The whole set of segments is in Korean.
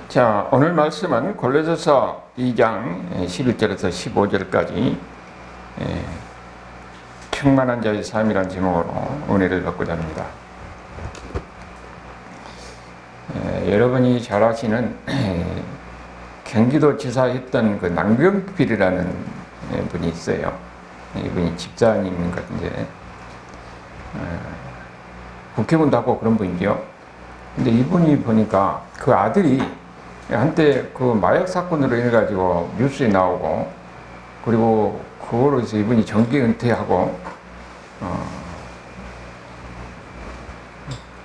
자, 오늘 말씀은 골로새서 2장 11절에서 15절까지 충만한 자의 삶이라는 제목으로 은혜를 받고자 합니다. 여러분이 잘 아시는 경기도지사 했던 그 남경필이라는 분이 있어요. 이분이 집사님인 것 같은데 국회의원도 하고 그런 분이죠. 근데 이분이 보니까 그 아들이 한때 그 마약 사건으로 인해 가지고 뉴스에 나오고, 그리고 그거로 해서 이분이 정기 은퇴하고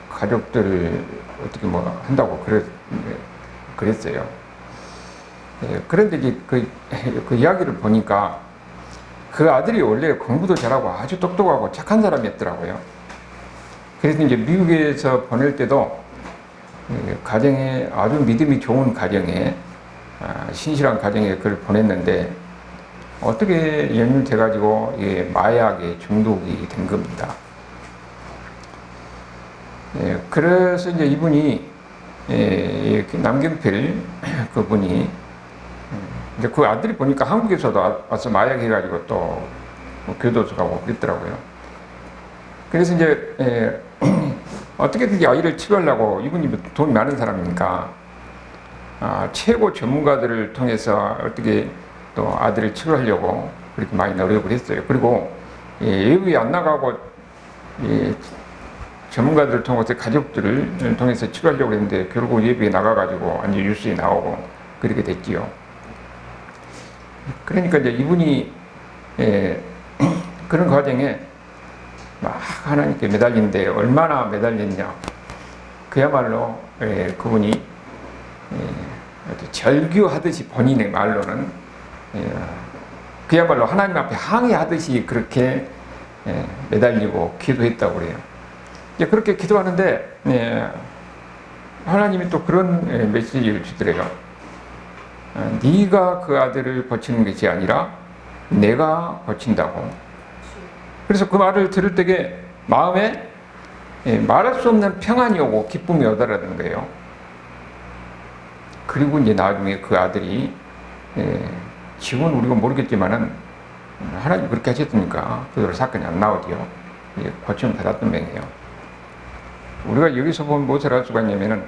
가족들 어떻게 뭐 한다고 그랬어요. 그런데 그 이야기를 보니까 그 아들이 원래 공부도 잘하고 아주 똑똑하고 착한 사람이었더라고요. 그래서 이제 미국에서 보낼 때도 가정에 아주 믿음이 좋은 가정에, 신실한 가정에 그걸 보냈는데 어떻게 연결돼가지고 마약에 중독이 된 겁니다. 그래서 이제 이분이 남경필 그분이 이제 그 아들이 보니까 한국에서도 와서 마약 해가지고 또 교도소 가고 그랬더라고요. 그래서 이제 어떻게든지 아이를 치료하려고, 이분이 돈이 많은 사람이니까 최고 전문가들을 통해서 어떻게 또 아들을 치료하려고 그렇게 많이 노력을 했어요. 그리고 외국에 안 나가고 전문가들을 통해서 가족들을 통해서 치료하려고 했는데 결국 외국에 나가가지고 완전 뉴스에 나오고 그렇게 됐지요. 그러니까 이제 이분이 그런 과정에 막 하나님께 매달리는데 얼마나 매달렸냐. 그야말로 그분이 절규하듯이, 본인의 말로는 그야말로 하나님 앞에 항의하듯이 그렇게 매달리고 기도했다고 그래요. 이제 그렇게 기도하는데 하나님이 또 그런 메시지를 주더래요. 네가 그 아들을 고치는 것이 아니라 내가 고친다고. 그래서 그 말을 들을 때에 마음에 말할 수 없는 평안이 오고 기쁨이 오더라는 거예요. 그리고 이제 나중에 그 아들이, 지금은 우리가 모르겠지만은 하나님 그렇게 하셨으니까 그대로 사건이 안 나오지요. 고침 받았던 명이에요. 우리가 여기서 보면 무엇을 할 수가 있냐면은,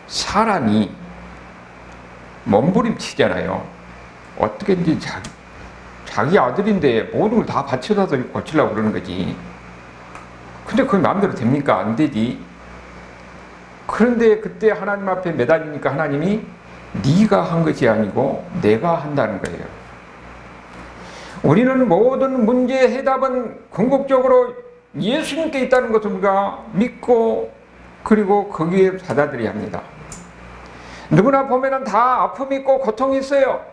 사람이 몸부림치잖아요. 어떻게든지 자기 아들인데 모든 걸 다 바쳐서 고치려고 그러는 거지. 근데 그게 마음대로 됩니까? 안 되지. 그런데 그때 하나님 앞에 매달리니까 하나님이 네가 한 것이 아니고 내가 한다는 거예요. 우리는 모든 문제의 해답은 궁극적으로 예수님께 있다는 것을 우리가 믿고, 그리고 거기에 받아들여야 합니다. 누구나 보면은 다 아픔이 있고 고통이 있어요.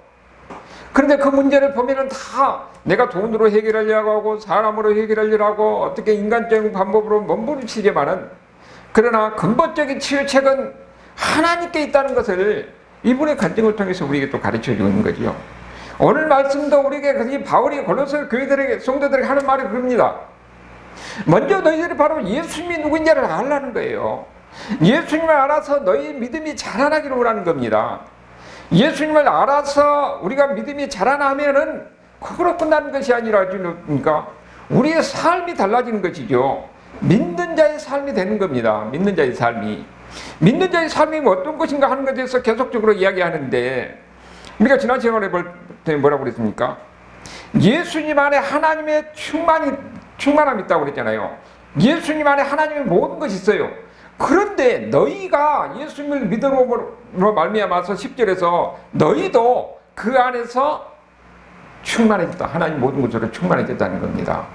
그런데 그 문제를 보면은 다 내가 돈으로 해결하려고 하고 사람으로 해결하려고 하고 어떻게 인간적인 방법으로 몸부림치지만은, 그러나 근본적인 치유책은 하나님께 있다는 것을 이분의 간증을 통해서 우리에게 또 가르쳐 주는 거죠. 오늘 말씀도 우리에게 바울이 골로새 교회들에게, 성도들에게 하는 말이 그럽니다. 먼저 너희들이 바로 예수님이 누구인지를 알라는 거예요. 예수님을 알아서 너희 믿음이 자라나기를 원하는 겁니다. 예수님을 알아서 우리가 믿음이 자라나면은 그걸로 끝나는 것이 아니라, 그러니까 우리의 삶이 달라지는 것이죠. 믿는 자의 삶이 되는 겁니다. 믿는 자의 삶이. 믿는 자의 삶이 어떤 것인가 하는 것에 대해서 계속적으로 이야기하는데, 우리가 지난 시간에 볼 때 뭐라고 그랬습니까? 예수님 안에 하나님의 충만함이 있다고 그랬잖아요. 예수님 안에 하나님의 모든 것이 있어요. 그런데 너희가 예수님을 믿음으로 말미암아서 10절에서 너희도 그 안에서 충만해졌다. 하나님 모든 것으로 충만해졌다는 겁니다.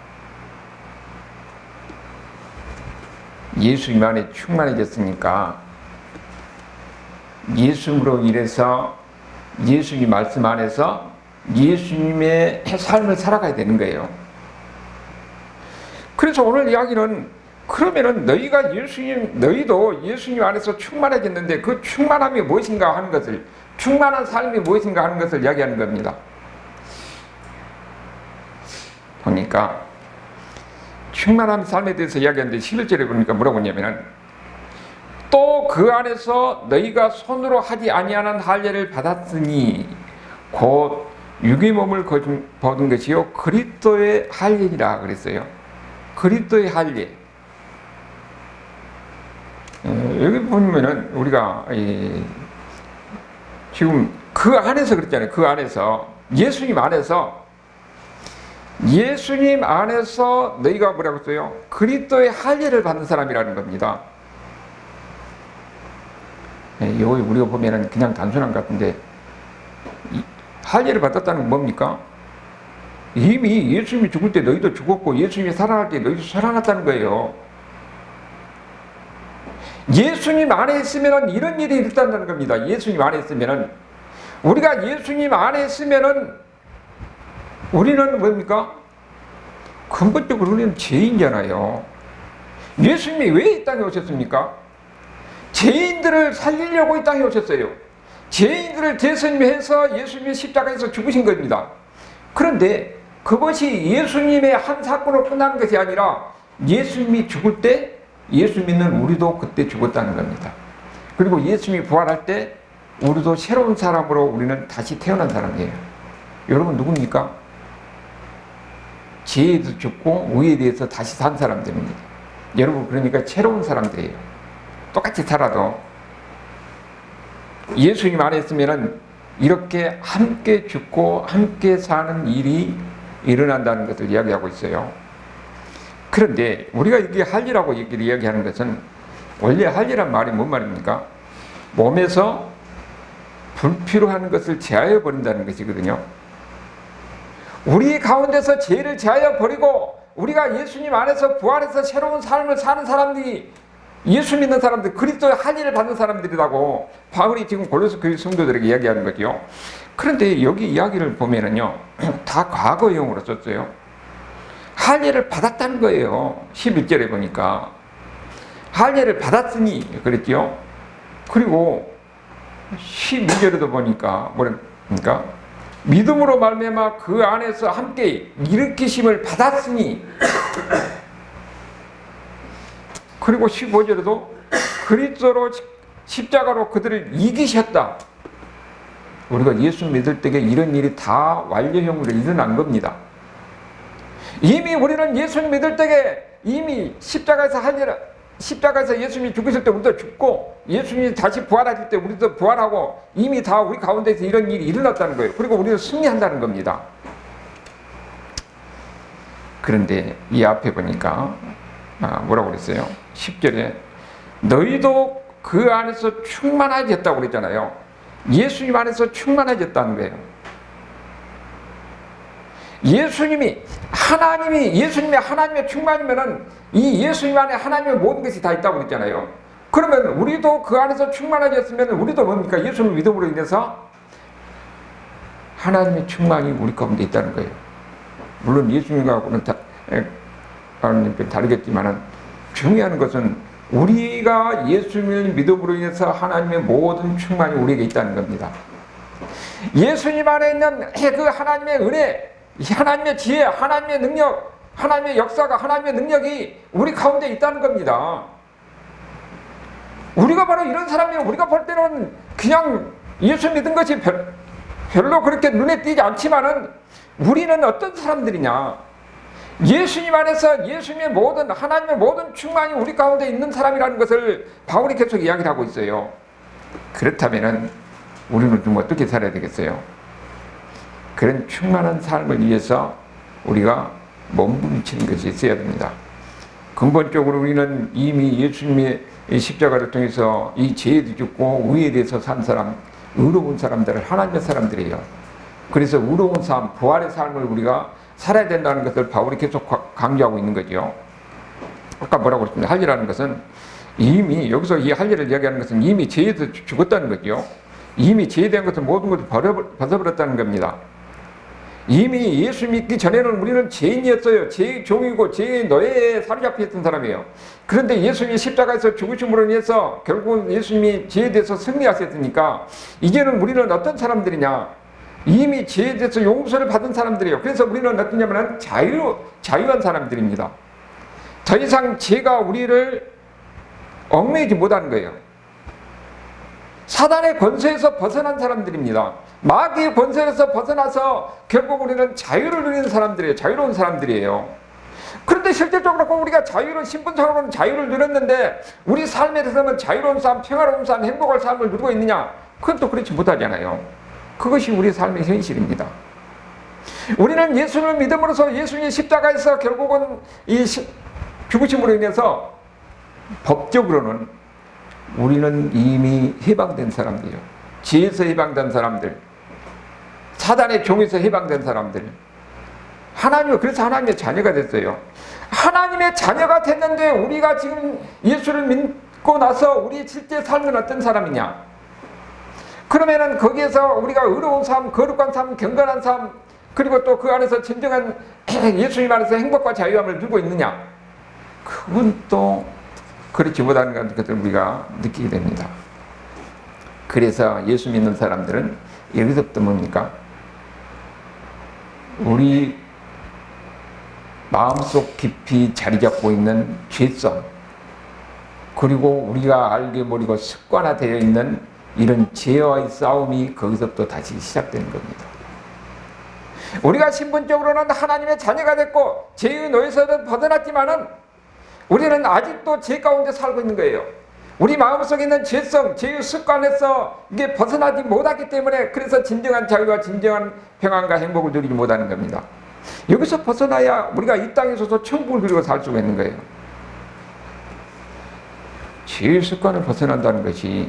예수님 안에 충만해졌으니까 예수님으로 인해서 예수님 말씀 안에서 예수님의 삶을 살아가야 되는 거예요. 그래서 오늘 이야기는, 그러면은 너희도 예수님 안에서 충만해졌는데 그 충만함이 무엇인가 하는 것을, 충만한 삶이 무엇인가 하는 것을 이야기하는 겁니다. 보니까 충만한 삶에 대해서 이야기하는데 11절에 보니까 뭐라고 하냐면은, 또 그 안에서 너희가 손으로 하지 아니하는 할례를 받았으니 곧 육의 몸을 거둔 것이요 그리스도의 할례니라 그랬어요. 그리스도의 할례. 여기 보면은 우리가 지금 그 안에서 그랬잖아요. 그 안에서 예수님 안에서 너희가 뭐라고 했어요? 그리스도의 할례를 받는 사람이라는 겁니다. 여기 우리가 보면은 그냥 단순한 것 같은데 할례를 받았다는 건 뭡니까? 이미 예수님이 죽을 때 너희도 죽었고 예수님이 살아날 때 너희도 살아났다는 거예요. 예수님 안에 있으면 이런 일이 일어난다는 겁니다. 예수님 안에 있으면 우리가 예수님 안에 있으면 우리는 뭡니까? 근본적으로 우리는 죄인이잖아요. 예수님이 왜 이 땅에 오셨습니까? 죄인들을 살리려고 이 땅에 오셨어요. 죄인들을 대신해서 예수님이 십자가에서 죽으신 겁니다. 그런데 그것이 예수님의 한 사건으로 끝나는 것이 아니라 예수님이 죽을 때 예수 믿는 우리도 그때 죽었다는 겁니다. 그리고 예수님이 부활할 때 우리도 새로운 사람으로 우리는 다시 태어난 사람이에요. 여러분 누굽니까? 죄에도 죽고 의에 대해서 다시 산 사람들입니다. 여러분 그러니까 새로운 사람들이에요. 똑같이 살아도 예수님 안에 있으면 이렇게 함께 죽고 함께 사는 일이 일어난다는 것을 이야기하고 있어요. 그런데 우리가 이게 할례라고 얘기를 이야기하는 것은 원래 할례란 말이 뭔 말입니까? 몸에서 불필요한 것을 제하여 버린다는 것이거든요. 우리 가운데서 죄를 제하여 버리고 우리가 예수님 안에서 부활해서 새로운 삶을 사는 사람들이 예수 믿는 사람들, 그리스도의 할례를 받는 사람들이라고 바울이 지금 골로새 교회 성도들에게 이야기하는 거죠. 그런데 여기 이야기를 보면은요, 다 과거형으로 썼어요. 할례를 받았다는 거예요. 11절에 보니까 할례를 받았으니 그랬죠. 그리고 12절에도 보니까 뭐랄까 믿음으로 말미암아 그 안에서 함께 일으키심을 받았으니, 그리고 15절에도 그리스도로 십자가로 그들을 이기셨다. 우리가 예수 믿을 때에 이런 일이 다 완료형으로 일어난 겁니다. 이미 우리는 예수님 믿을 때에 이미 십자가에서 예수님이 죽으실 때 우리도 죽고 예수님이 다시 부활하실 때 우리도 부활하고 이미 다 우리 가운데서 이런 일이 일어났다는 거예요. 그리고 우리는 승리한다는 겁니다. 그런데 이 앞에 보니까 뭐라고 그랬어요? 10절에 너희도 그 안에서 충만해졌다고 그랬잖아요. 예수님 안에서 충만해졌다는 거예요. 예수님의 하나님의 충만이면은 이 예수님 안에 하나님의 모든 것이 다 있다고 그랬잖아요. 그러면 우리도 그 안에서 충만해졌으면 우리도 뭡니까? 예수님 믿음으로 인해서 하나님의 충만이 우리 가운데 있다는 거예요. 물론 예수님하고는 다르겠지만은 중요한 것은 우리가 예수님을 믿음으로 인해서 하나님의 모든 충만이 우리에게 있다는 겁니다. 예수님 안에 있는 그 하나님의 은혜, 하나님의 지혜, 하나님의 능력, 하나님의 역사가, 하나님의 능력이 우리 가운데 있다는 겁니다. 우리가 바로 이런 사람이에요. 우리가 볼 때는 그냥 예수 믿은 것이 별로 그렇게 눈에 띄지 않지만은 우리는 어떤 사람들이냐? 예수님 안에서 예수님의 모든, 하나님의 모든 충만이 우리 가운데 있는 사람이라는 것을 바울이 계속 이야기를 하고 있어요. 그렇다면은 우리는 좀 어떻게 살아야 되겠어요? 그런 충만한 삶을 위해서 우리가 몸부림치는 것이 있어야 됩니다. 근본적으로 우리는 이미 예수님의 십자가를 통해서 이 죄에도 죽고 의에 대해서 산 사람, 의로운 사람들을 하나님의 사람들이에요. 그래서 의로운 삶, 부활의 삶을 우리가 살아야 된다는 것을 바울이 계속 강조하고 있는 거죠. 아까 뭐라고 그랬습니까? 할례라는 것은 이미, 여기서 이 할례를 이야기하는 것은 이미 죄에서 죽었다는 거죠. 이미 죄에 대한 것을 모든 것을 벗어버렸다는 겁니다. 이미 예수 믿기 전에는 우리는 죄인이었어요. 죄의 종이고 죄의 노예에 사로잡혀 있던 사람이에요. 그런데 예수님이 십자가에서 죽으심으로 인해서 결국은 예수님이 죄에 대해서 승리하셨으니까 이제는 우리는 어떤 사람들이냐? 이미 죄에 대해서 용서를 받은 사람들이에요. 그래서 우리는 어떠냐면 자유한 사람들입니다. 더 이상 죄가 우리를 얽매이지 못하는 거예요. 사단의 권세에서 벗어난 사람들입니다. 마귀의 권세에서 벗어나서 결국 우리는 자유를 누리는 사람들이에요. 자유로운 사람들이에요. 그런데 실질적으로 우리가 자유를, 신분상으로는 자유를 누렸는데 우리 삶에 대해서는 자유로운 삶, 평화로운 삶, 행복할 삶을 누리고 있느냐? 그건 또 그렇지 못하잖아요. 그것이 우리 삶의 현실입니다. 우리는 예수를 믿음으로써 예수님의 십자가에서 결국은 이 죽으심으로 인해서 법적으로는 우리는 이미 해방된 사람들이요. 지에서 해방된 사람들, 사단의 종에서 해방된 사람들, 그래서 하나님의 자녀가 됐어요. 하나님의 자녀가 됐는데 우리가 지금 예수를 믿고 나서 우리의 실제 삶은 어떤 사람이냐? 그러면은 거기에서 우리가 의로운 삶, 거룩한 삶, 경건한 삶, 그리고 또 그 안에서 진정한 예수님 안에서 행복과 자유함을 누리고 있느냐? 그건 또 그렇지 못하는 것을 우리가 느끼게 됩니다. 그래서 예수 믿는 사람들은 여기서부터 뭡니까? 우리 마음속 깊이 자리 잡고 있는 죄성, 그리고 우리가 알게 모르고 습관화되어 있는 이런 죄와의 싸움이 거기서부터 다시 시작되는 겁니다. 우리가 신분적으로는 하나님의 자녀가 됐고 죄의 노예에서는 벗어났지만은 우리는 아직도 죄 가운데 살고 있는 거예요. 우리 마음속에 있는 죄성, 죄의 습관에서 이게 벗어나지 못하기 때문에 그래서 진정한 자유와 진정한 평안과 행복을 누리지 못하는 겁니다. 여기서 벗어나야 우리가 이 땅에서도 천국을 누리고 살 수가 있는 거예요. 죄의 습관을 벗어난다는 것이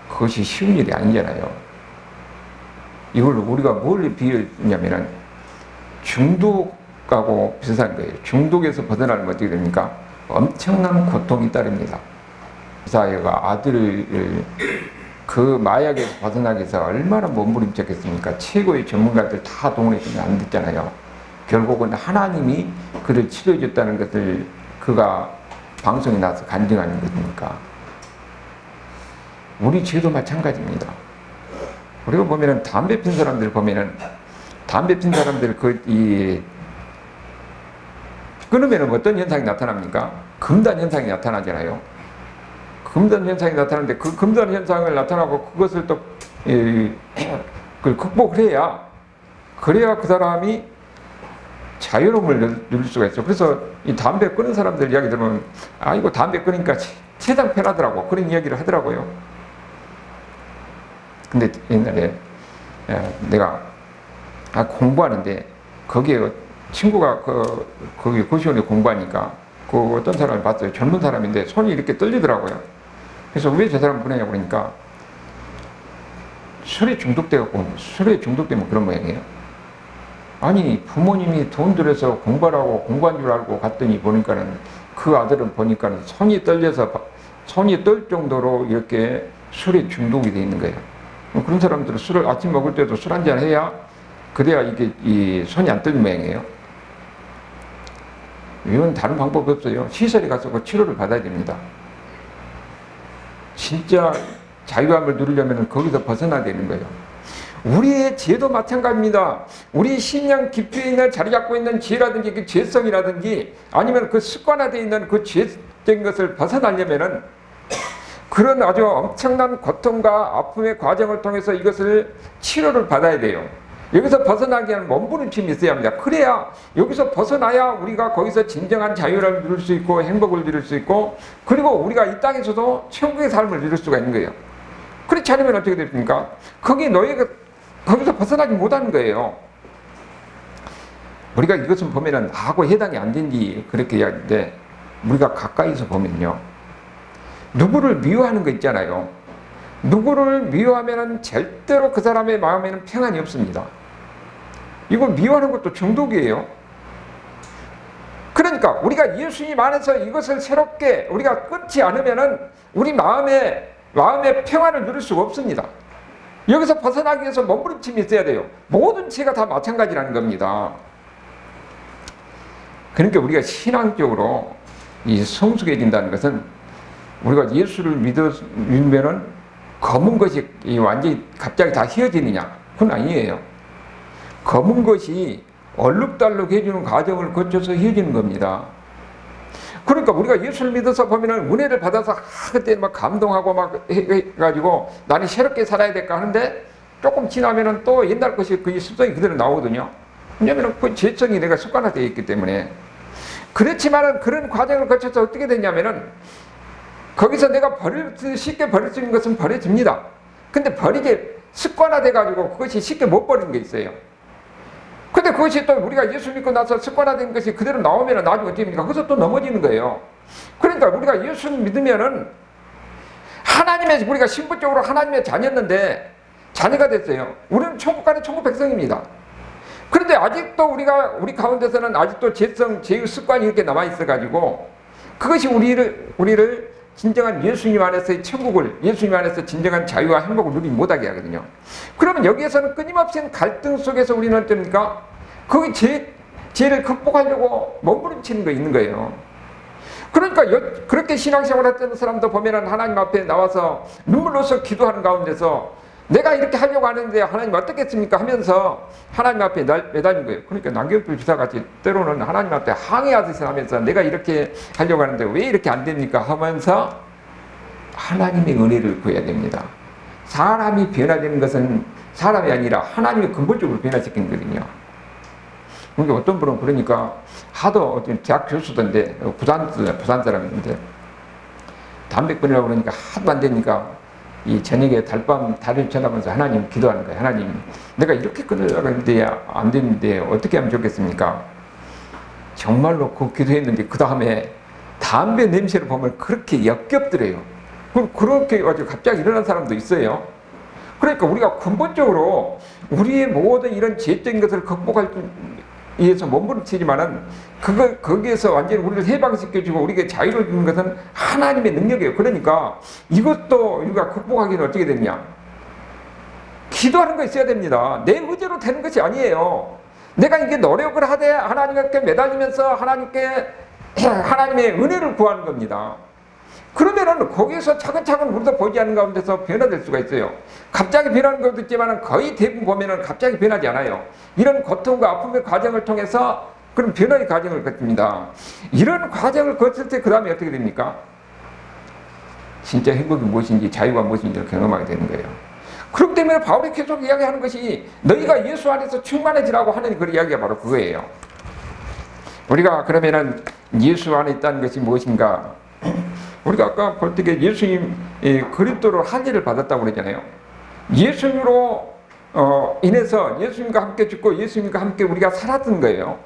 그것이 쉬운 일이 아니잖아요. 이걸 우리가 뭘 비유했냐면은 중독하고 비슷한 거예요. 중독에서 벗어나면 어떻게 됩니까? 엄청난 고통이 따릅니다. 사회가 아들을 그 마약에서 벗어나기 위해서 얼마나 몸부림쳤겠습니까? 최고의 전문가들 다 동원했으면 안 됐잖아요. 결국은 하나님이 그를 치료해줬다는 것을 그가 방송에 나와서 간증하는 것입니까? 우리 죄도 마찬가지입니다. 우리가 보면은 담배 핀 사람들 보면은 담배 핀 사람들 끊으면은 어떤 현상이 나타납니까? 금단 현상이 나타나잖아요. 금단 현상이 나타나는데 그 금단 현상을 나타나고 그것을 또 그걸 극복을 해야 그래야 그 사람이 자유로움을 누릴 수가 있어. 그래서 이 담배 끊은 사람들 이야기 들으면 이거 담배 끊으니까 세상 편하더라고 그런 이야기를 하더라고요. 근데 옛날에 내가 공부하는데 거기에 친구가 거기 고시원에 공부하니까 그 어떤 사람을 봤어요. 젊은 사람인데 손이 이렇게 떨리더라고요. 그래서 왜 저 사람 보내냐고 그러니까 술에 중독되면 그런 모양이에요. 아니 부모님이 돈 들여서 공부하라고 공부한 줄 알고 갔더니 보니까는 그 아들은 보니까는 손이 떨 정도로 이렇게 술에 중독이 돼 있는 거예요. 그런 사람들은 술을 아침 먹을 때도 술 한잔 해야 그래야 이게 이 손이 안 떨리는 모양이에요. 이건 다른 방법이 없어요. 시설에 가서 그 치료를 받아야 됩니다. 진짜 자유함을 누리려면 거기서 벗어나야 되는 거예요. 우리의 죄도 마찬가지입니다. 우리 심령 깊이 있는 자리 잡고 있는 죄라든지 그 죄성이라든지 아니면 그 습관화되어 있는 그 죄적인 것을 벗어나려면은 그런 아주 엄청난 고통과 아픔의 과정을 통해서 이것을 치료를 받아야 돼요. 여기서 벗어나기 위한 몸부림침이 있어야 합니다. 그래야 여기서 벗어나야 우리가 거기서 진정한 자유를 누릴 수 있고 행복을 누릴 수 있고 그리고 우리가 이 땅에서도 천국의 삶을 누릴 수가 있는 거예요. 그렇지 않으면 어떻게 됩니까? 거기서 벗어나지 못하는 거예요. 우리가 이것을 보면은 나하고 해당이 안 된지 그렇게 이야기하는데 우리가 가까이서 보면요. 누구를 미워하는 거 있잖아요. 누구를 미워하면은 절대로 그 사람의 마음에는 평안이 없습니다. 이거 미워하는 것도 중독이에요. 그러니까 우리가 예수님 안에서 이것을 새롭게 우리가 끊지 않으면은 우리 마음의 평안을 누릴 수가 없습니다. 여기서 벗어나기 위해서 몸부림침이 있어야 돼요. 모든 죄가 다 마찬가지라는 겁니다. 그러니까 우리가 신앙적으로 이 성숙해진다는 것은 우리가 예수를 믿으면은 검은 것이 완전히 갑자기 다 휘어지느냐? 그건 아니에요. 검은 것이 얼룩달룩 해주는 과정을 거쳐서 휘어지는 겁니다. 그러니까 우리가 예수를 믿어서 보면은 은혜를 받아서 그때 막 감동하고 막 해가지고 나는 새롭게 살아야 될까 하는데 조금 지나면은 또 옛날 것이 그 습성이 그대로 나오거든요. 왜냐면은 그 죄성이 내가 습관화되어 있기 때문에. 그렇지만은 그런 과정을 거쳐서 어떻게 되냐면은 거기서 내가 쉽게 버릴 수 있는 것은 버려집니다. 근데 버리게 습관화돼가지고 그것이 쉽게 못 버리는 게 있어요. 근데 그것이 또 우리가 예수 믿고 나서 습관화된 것이 그대로 나오면 나중에 어떻게 됩니까? 거기서 또 넘어지는 거예요. 그러니까 우리가 예수 믿으면은 하나님의, 우리가 신분적으로 하나님의 자녀였는데 자녀가 됐어요. 우리는 천국 가는 천국 백성입니다. 그런데 아직도 우리 가운데서는 아직도 죄의 습관이 이렇게 남아있어가지고 그것이 우리를 진정한 예수님 안에서의 천국을, 예수님 안에서 진정한 자유와 행복을 누리지 못하게 하거든요. 그러면 여기에서는 끊임없이 갈등 속에서 우리는 어떻습니까? 거기 죄를 극복하려고 몸부림치는 거 있는 거예요. 그러니까 그렇게 신앙생활 했던 사람도 보면은 하나님 앞에 나와서 눈물로서 기도하는 가운데서 내가 이렇게 하려고 하는데 하나님 어떻겠습니까? 하면서 하나님 앞에 매달린 거예요. 그러니까 남경필 지사같이 때로는 하나님 앞에 항의하듯이 하면서 내가 이렇게 하려고 하는데 왜 이렇게 안 됩니까? 하면서 하나님의 은혜를 구해야 됩니다. 사람이 변화되는 것은 사람이 아니라 하나님이 근본적으로 변화시키는 거거든요. 그러니까 어떤 분은 그러니까 하도 어떤 대학 교수던데 부산 사람인데 담배 끊으려고 그러니까 하도 안 되니까 이 저녁에 달을 쳐다보면서 하나님 기도하는 거예요. 하나님, 내가 이렇게 끊으려고 했는데 안 되는데 어떻게 하면 좋겠습니까? 정말로 그 기도했는데 그 다음에 담배 냄새를 보면 그렇게 역겹더래요. 그렇게 가지고 갑자기 일어난 사람도 있어요. 그러니까 우리가 근본적으로 우리의 모든 이런 죄적인 것을 극복할 위해서 몸부림치지만은 거기에서 완전히 우리를 해방시켜주고 우리에게 자유를 주는 것은 하나님의 능력이에요. 그러니까 이것도 우리가 극복하기는 어떻게 되느냐? 기도하는 거 있어야 됩니다. 내 의지로 되는 것이 아니에요. 내가 이게 노력을 하되 하나님께 매달리면서 하나님의 은혜를 구하는 겁니다. 그러면은 거기에서 차근차근 우리도 보지 않는 가운데서 변화될 수가 있어요. 갑자기 변하는 것도 있지만 거의 대부분 보면은 갑자기 변하지 않아요. 이런 고통과 아픔의 과정을 통해서 그런 변화의 과정을 거칩니다. 이런 과정을 거칠 때 그 다음에 어떻게 됩니까? 진짜 행복이 무엇인지 자유가 무엇인지를 경험하게 되는 거예요. 그렇기 때문에 바울이 계속 이야기하는 것이 너희가 예수 안에서 충만해지라고 하는 그 이야기가 바로 그거예요. 우리가 그러면은 예수 안에 있다는 것이 무엇인가? 우리가 아까 볼 때 예수님 그리스도로 할례를 받았다고 그러잖아요. 예수님으로 인해서 예수님과 함께 죽고 예수님과 함께 우리가 살았던 거예요.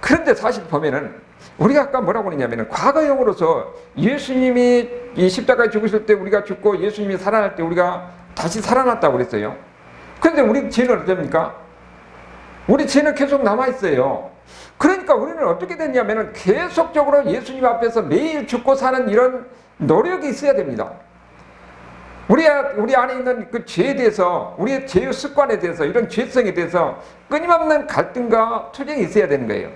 그런데 사실 보면은 우리가 아까 뭐라고 그러냐면은 과거형으로서 예수님이 이 십자가에 죽으실 때 우리가 죽고 예수님이 살아날 때 우리가 다시 살아났다고 그랬어요. 그런데 우리 죄는 어떻습니까? 우리 죄는 계속 남아있어요. 그러니까 우리는 어떻게 됐냐면은 계속적으로 예수님 앞에서 매일 죽고 사는 이런 노력이 있어야 됩니다. 우리 안에 있는 그 죄에 대해서, 우리의 죄의 습관에 대해서, 이런 죄성에 대해서 끊임없는 갈등과 투쟁이 있어야 되는 거예요.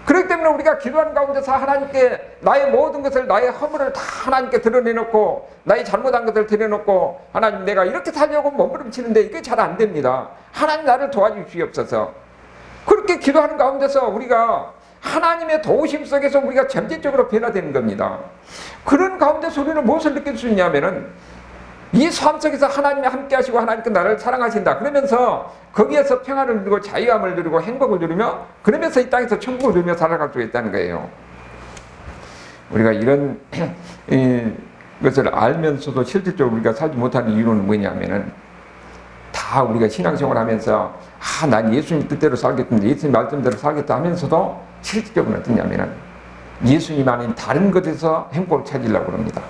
그렇기 때문에 우리가 기도하는 가운데서 하나님께 나의 모든 것을, 나의 허물을 다 하나님께 드러내놓고, 나의 잘못한 것을 드러내놓고, 하나님 내가 이렇게 살려고 몸부림치는데 이게 잘 안 됩니다. 하나님 나를 도와주시옵소서. 그렇게 기도하는 가운데서 우리가 하나님의 도우심 속에서 우리가 점진적으로 변화되는 겁니다. 그런 가운데서 우리는 무엇을 느낄 수 있냐면은 이 삶 속에서 하나님이 함께 하시고 하나님께 나를 사랑하신다. 그러면서 거기에서 평안을 누리고 자유함을 누리고 행복을 누리며 그러면서 이 땅에서 천국을 누리며 살아갈 수 있다는 거예요. 우리가 이런 것을 알면서도 실질적으로 우리가 살지 못하는 이유는 뭐냐면은 다 우리가 신앙생활 하면서 난 예수님 뜻대로 살겠는데 예수님 말씀대로 살겠다 하면서도 실질적으로 어떠냐면은 예수님 아닌 다른 것에서 행복을 찾으려고 합니다.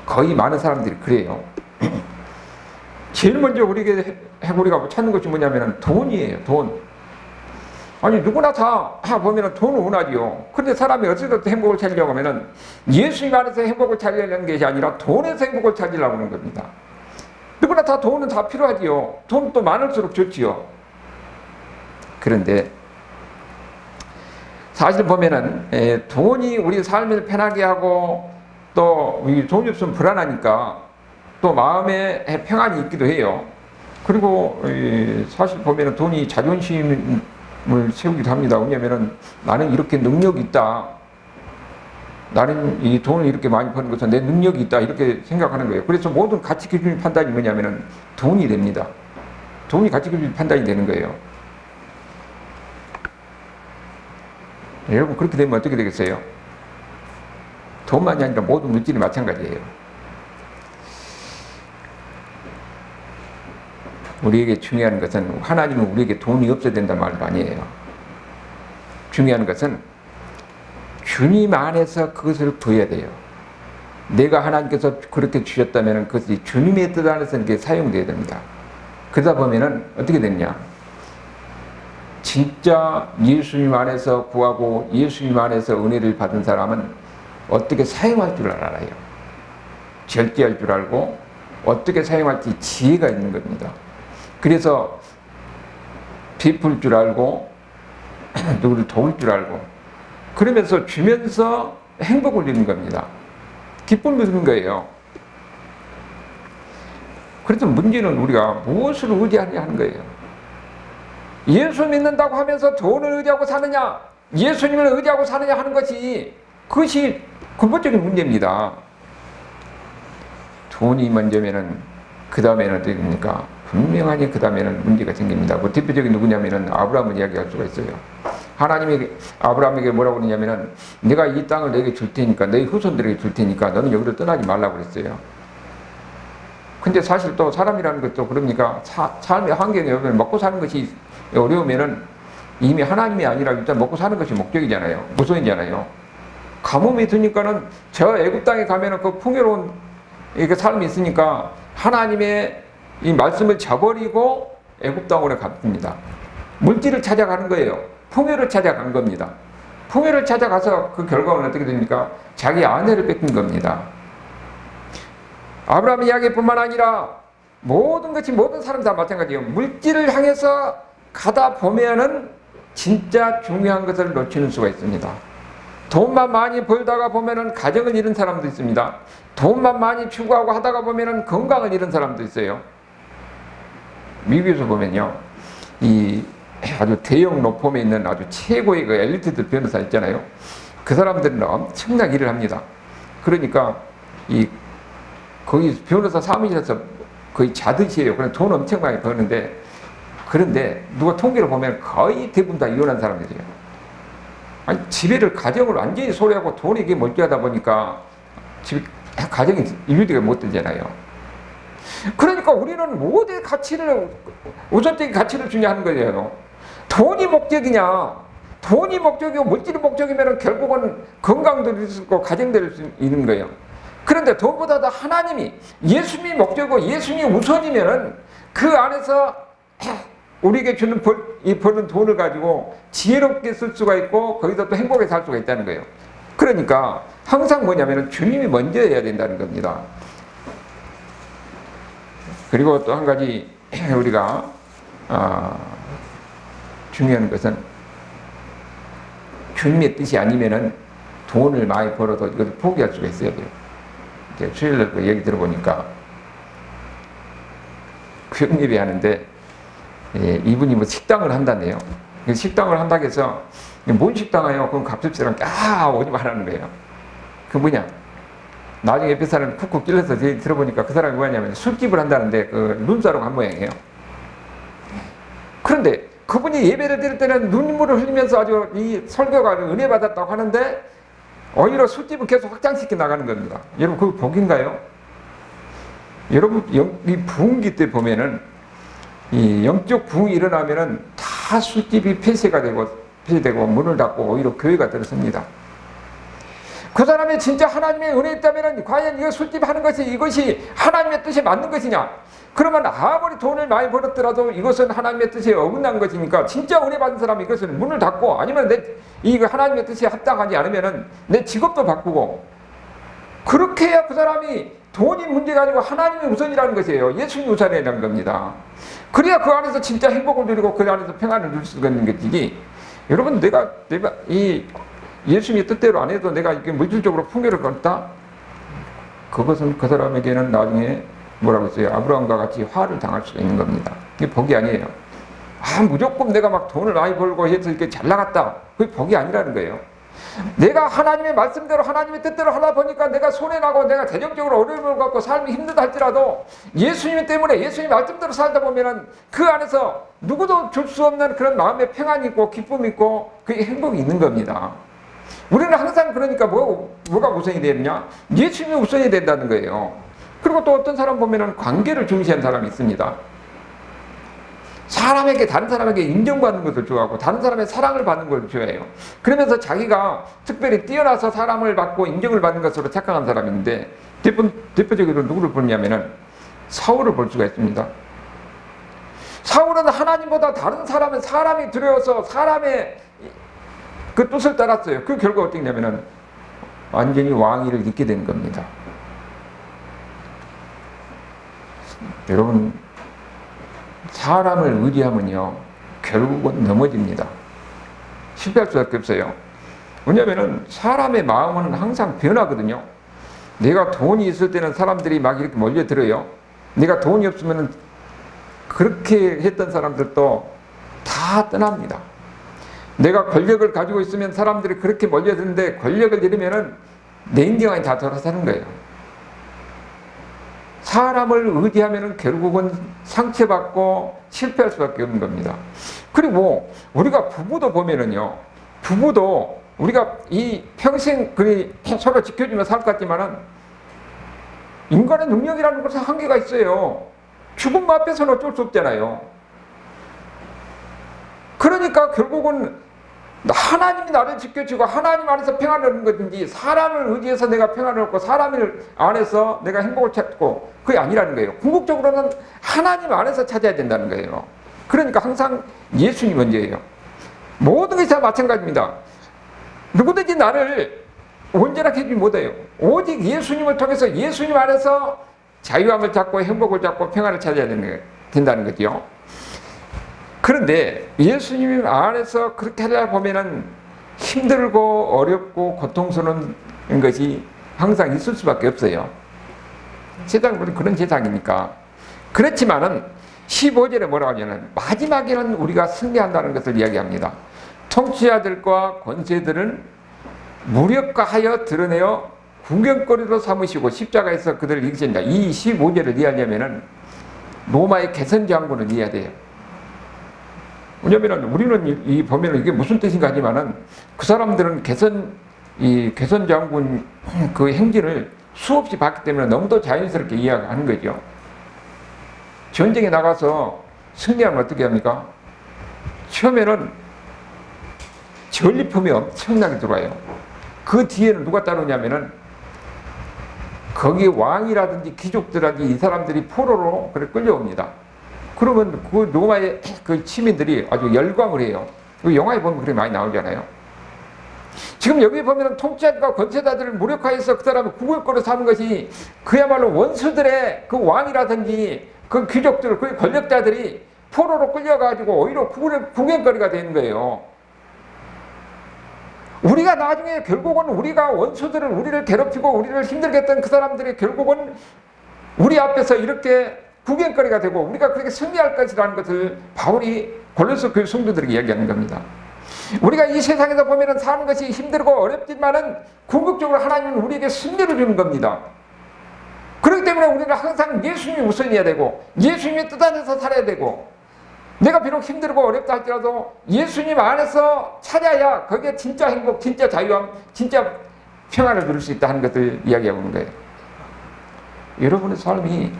거의 많은 사람들이 그래요. 제일 먼저 우리가 찾는 것이 뭐냐면은 돈이에요. 돈. 아니 누구나 다 보면은 돈을 원하지요. 그런데 사람이 어디서부터 행복을 찾으려고 하면은 예수님 안에서 행복을 찾으려는 것이 아니라 돈에서 행복을 찾으려고 하는 겁니다. 누구나 다 돈은 다 필요하지요. 돈도 많을수록 좋지요. 그런데 사실 보면은 돈이 우리 삶을 편하게 하고 또 돈이 없으면 불안하니까 또 마음에 평안이 있기도 해요. 그리고 사실 보면은 돈이 자존심을 세우기도 합니다. 왜냐하면 나는 이렇게 능력이 있다. 나는 이 돈을 이렇게 많이 버는 것은 내 능력이 있다. 이렇게 생각하는 거예요. 그래서 모든 가치 기준 판단이 뭐냐면은 돈이 됩니다. 돈이 가치 기준 판단이 되는 거예요. 여러분 그렇게 되면 어떻게 되겠어요? 돈만이 아니라 모든 물질이 마찬가지예요. 우리에게 중요한 것은 하나님은 우리에게 돈이 없어야 된다는 말도 아니에요. 중요한 것은 주님 안에서 그것을 구해야 돼요. 내가 하나님께서 그렇게 주셨다면 그것이 주님의 뜻 안에서 이렇게 사용되어야 됩니다. 그러다 보면은 어떻게 되냐? 진짜 예수님 안에서 구하고 예수님 안에서 은혜를 받은 사람은 어떻게 사용할 줄 알아요. 절제할 줄 알고 어떻게 사용할지 지혜가 있는 겁니다. 그래서 베풀 줄 알고 누구를 도울 줄 알고 그러면서 주면서 행복을 누리는 겁니다. 기쁨을 누리는 거예요. 그래서 문제는 우리가 무엇을 의지하느냐 하는 거예요. 예수 믿는다고 하면서 돈을 의지하고 사느냐, 예수님을 의지하고 사느냐 하는 것이 그것이 근본적인 문제입니다. 돈이 먼저면은 그 다음에는 어떻게 됩니까? 분명하게 그 다음에는 문제가 생깁니다. 그 대표적인 누구냐면은 아브라함을 이야기할 수가 있어요. 하나님이 아브라함에게 뭐라고 그러냐면은 내가 이 땅을 너에게 줄 테니까 너희 후손들에게 줄 테니까 너는 여기로 떠나지 말라고 그랬어요. 근데 사실 또 사람이라는 것도 그러니까 삶의 환경에 오면 먹고 사는 것이 어려우면은 이미 하나님이 아니라 일단 먹고 사는 것이 목적이잖아요. 우선이잖아요. 가뭄이 드니까는 저 애굽 땅에 가면은 그 풍요로운 이렇게 삶이 있으니까 하나님의 이 말씀을 저버리고 애굽 땅으로 갑니다. 물질을 찾아가는 거예요. 풍요를 찾아간 겁니다. 풍요를 찾아가서 그 결과는 어떻게 됩니까? 자기 아내를 뺏긴 겁니다. 아브라함 이야기뿐만 아니라 모든 것이 모든 사람 다 마찬가지예요. 물질을 향해서 가다 보면은 진짜 중요한 것을 놓치는 수가 있습니다. 돈만 많이 벌다가 보면은 가정을 잃은 사람도 있습니다. 돈만 많이 추구하고 하다가 보면은 건강을 잃은 사람도 있어요. 미국에서 보면요, 이 아주 대형 로펌에 있는 아주 최고의 그 엘리트들 변호사 있잖아요. 그 사람들은 엄청나게 일을 합니다. 그러니까 거기 변호사 사무실에서 거의 자듯이에요. 그냥 돈 엄청 많이 버는데, 그런데 누가 통계를 보면 거의 대부분 다 이혼한 사람들이에요. 아니, 지배를 가정을 완전히 소리하고 돈이 이게 멀쩡하다 보니까 가정이 유지가 못 되잖아요. 그러니까 우리는 모든 가치를, 우선적인 가치를 중요하는 거예요. 돈이 목적이냐? 돈이 목적이고 물질이 목적이면 결국은 건강도 있고 가정도 있는 거예요. 그런데 돈보다도 하나님이, 예수님이 목적이고 예수님이 우선이면은 그 안에서 우리에게 주는 버는 돈을 가지고 지혜롭게 쓸 수가 있고 거기서 또 행복하게 살 수가 있다는 거예요. 그러니까 항상 뭐냐면은 주님이 먼저 해야 된다는 겁니다. 그리고 또 한 가지 우리가 중요한 것은 주님의 뜻이 아니면은 돈을 많이 벌어도 이걸 포기할 수가 있어야 돼요. 수요일날 그 얘기 들어보니까 교육예배 하는데 이분이 뭐 식당을 한다네요. 식당을 한다고 해서 뭔 식당이에요? 그럼 갑툭튀랑 오지 말라는 거예요. 그 뭐냐? 나중에 옆에 사람이 쿡쿡 찔러서 들어보니까 그 사람이 뭐냐면 술집을 한다는데 그 눈사롱 한 모양이에요. 그런데 그분이 예배를 드릴 때는 눈물을 흘리면서 아주 이 설교가 은혜 받았다고 하는데 오히려 술집을 계속 확장시켜 나가는 겁니다. 여러분 그거 복인가요? 여러분 이 부흥기 때 보면은 이 영적 부흥이 일어나면은 다 술집이 폐쇄되고 문을 닫고 오히려 교회가 들어섭니다. 그 사람이 진짜 하나님의 은혜 있다면은 과연 이거 술집 하는 것이 이것이 하나님의 뜻에 맞는 것이냐? 그러면 아무리 돈을 많이 벌었더라도 이것은 하나님의 뜻에 어긋난 것이니까 진짜 은혜 받은 사람이 이것은 문을 닫고 아니면 이거 하나님의 뜻에 합당하지 않으면은 내 직업도 바꾸고 그렇게 해야 그 사람이 돈이 문제가 아니고 하나님이 우선이라는 것이에요. 예수님이 우선이라는 겁니다. 그래야 그 안에서 진짜 행복을 누리고 그 안에서 평안을 누릴 수가 있는 것이지. 여러분 내가 이 예수님의 뜻대로 안 해도 내가 이렇게 물질적으로 풍요를 얻다? 그것은 그 사람에게는 나중에 뭐라고 했어요? 아브라함과 같이 화를 당할 수가 있는 겁니다. 이게 복이 아니에요. 무조건 내가 막 돈을 많이 벌고 해서 이렇게 잘 나갔다. 그게 복이 아니라는 거예요. 내가 하나님의 말씀대로 하나님의 뜻대로 하다 보니까 내가 손해나고 내가 재정적으로 어려움을 갖고 삶이 힘들다 할지라도 예수님 때문에 예수님 말씀대로 살다 보면은 그 안에서 누구도 줄 수 없는 그런 마음의 평안이 있고 기쁨이 있고 그게 행복이 있는 겁니다. 우리는 항상 그러니까 뭐가 우선이 되느냐? 예수님이 우선이 된다는 거예요. 그리고 또 어떤 사람 보면은 관계를 중시하는 사람이 있습니다. 사람에게, 다른 사람에게 인정받는 것을 좋아하고 다른 사람의 사랑을 받는 것을 좋아해요. 그러면서 자기가 특별히 뛰어나서 사랑을 받고 인정을 받는 것으로 착각한 사람이 있는데 대표적으로 누구를 보냐면은 사울을 볼 수가 있습니다. 사울은 하나님보다 다른 사람이 두려워서 사람의 그 뜻을 따랐어요. 그 결과 어떻게 되냐면은 완전히 왕위를 잊게 된 겁니다. 여러분, 사람을 의지하면요 결국은 넘어집니다. 실패할 수밖에 없어요. 왜냐하면 사람의 마음은 항상 변하거든요. 내가 돈이 있을 때는 사람들이 막 이렇게 몰려들어요. 내가 돈이 없으면 그렇게 했던 사람들도 다 떠납니다. 내가 권력을 가지고 있으면 사람들이 그렇게 몰려드는데 권력을 잃으면 내 인생이 다 돌아서는 거예요. 사람을 의지하면 결국은 상처받고 실패할 수밖에 없는 겁니다. 그리고 우리가 부부도 보면은요, 부부도 우리가 이 평생 서로 지켜주며 살 것 같지만은 인간의 능력이라는 것은 한계가 있어요. 죽음 앞에서는 어쩔 수 없잖아요. 그러니까 결국은 하나님이 나를 지켜주고 하나님 안에서 평안을 얻는 것인지 사람을 의지해서 내가 평안을 얻고 사람 안에서 내가 행복을 찾고 그게 아니라는 거예요. 궁극적으로는 하나님 안에서 찾아야 된다는 거예요. 그러니까 항상 예수님 먼저예요. 모든 것이 다 마찬가지입니다. 누구든지 나를 온전하게 해주지 못해요. 오직 예수님을 통해서 예수님 안에서 자유함을 찾고 행복을 찾고 평안을 찾아야 된다는 거죠. 그런데 예수님 안에서 그렇게 하다 보면은 힘들고 어렵고 고통스러운 것이 항상 있을 수밖에 없어요. 세상은 그런 세상이니까. 그렇지만은 15절에 뭐라고 하냐면 마지막에는 우리가 승리한다는 것을 이야기합니다. 통치자들과 권세들은 무력화하여 드러내어 구경거리로 삼으시고 십자가에서 그들을 이기신다. 이 15절을 이해하려면은 로마의 개선 장군을 이해해야 돼요. 왜냐면은 우리는 보면은 이게 무슨 뜻인가 하지만은 그 사람들은 개선 장군 그 행진을 수없이 봤기 때문에 너무도 자연스럽게 이해하는 거죠. 전쟁에 나가서 승리하면 어떻게 합니까? 처음에는 전리품이 엄청나게 들어와요. 그 뒤에는 누가 따르냐면은 거기 왕이라든지 귀족들라든지 이 사람들이 포로로 그래 끌려옵니다. 그러면 그 로마의 그 시민들이 아주 열광을 해요. 그 영화에 보면 그렇게 많이 나오잖아요. 지금 여기 보면 통치자들과 권세자들을 무력화해서 그 사람을 구걸거리 삼은 것이 그야말로 원수들의 그 왕이라든지 그 귀족들, 그 권력자들이 포로로 끌려가지고 오히려 구경거리가 되는 거예요. 우리가 나중에 결국은 우리가 우리를 괴롭히고 우리를 힘들게 했던 그 사람들이 결국은 우리 앞에서 이렇게 구경거리가 되고 우리가 그렇게 승리할 것이라는 것을 바울이 골로새 교회 성도들에게 이야기하는 겁니다. 우리가 이 세상에서 보면 사는 것이 힘들고 어렵지만은 궁극적으로 하나님은 우리에게 승리를 주는 겁니다. 그렇기 때문에 우리는 항상 예수님이 우선이어야 되고 예수님의 뜻 안에서 살아야 되고 내가 비록 힘들고 어렵다 할지라도 예수님 안에서 찾아야 거기에 진짜 행복, 진짜 자유함, 진짜 평안을 누릴 수 있다 하는 것을 이야기하고 있는 거예요. 여러분의 삶이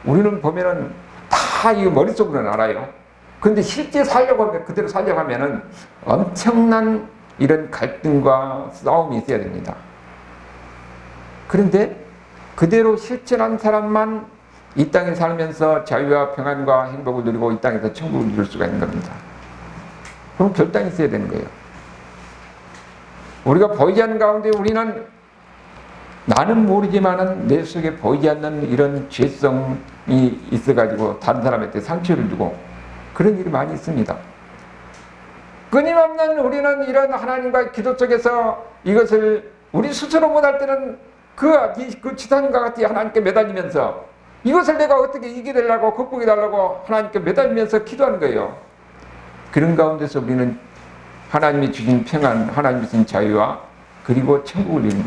우리는 보면은 다 이 머릿속으로는 알아요. 그런데 실제 살려고 하면, 그대로 살려고 하면은 엄청난 이런 갈등과 싸움이 있어야 됩니다. 그런데 그대로 실천한 사람만 이 땅에 살면서 자유와 평안과 행복을 누리고 이 땅에서 천국을 누릴 수가 있는 겁니다. 그럼 결단이 있어야 되는 거예요. 우리가 보이지 않는 가운데 우리는 나는 모르지만은 내 속에 보이지 않는 이런 죄성이 있어가지고 다른 사람한테 상처를 주고 그런 일이 많이 있습니다. 끊임없는 우리는 이런 하나님과의 기도 속에서 이것을 우리 스스로 못할 때는 그 치사님과 같이 하나님께 매달리면서 이것을 내가 어떻게 이겨내려고 극복해달라고 하나님께 매달리면서 기도하는 거예요. 그런 가운데서 우리는 하나님이 주신 평안, 하나님이 주신 자유와 그리고 천국을 이루는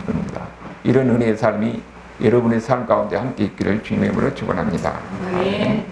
이런 은혜의 삶이 여러분의 삶 가운데 함께 있기를 주님의 이름으로 축원합니다. 아멘.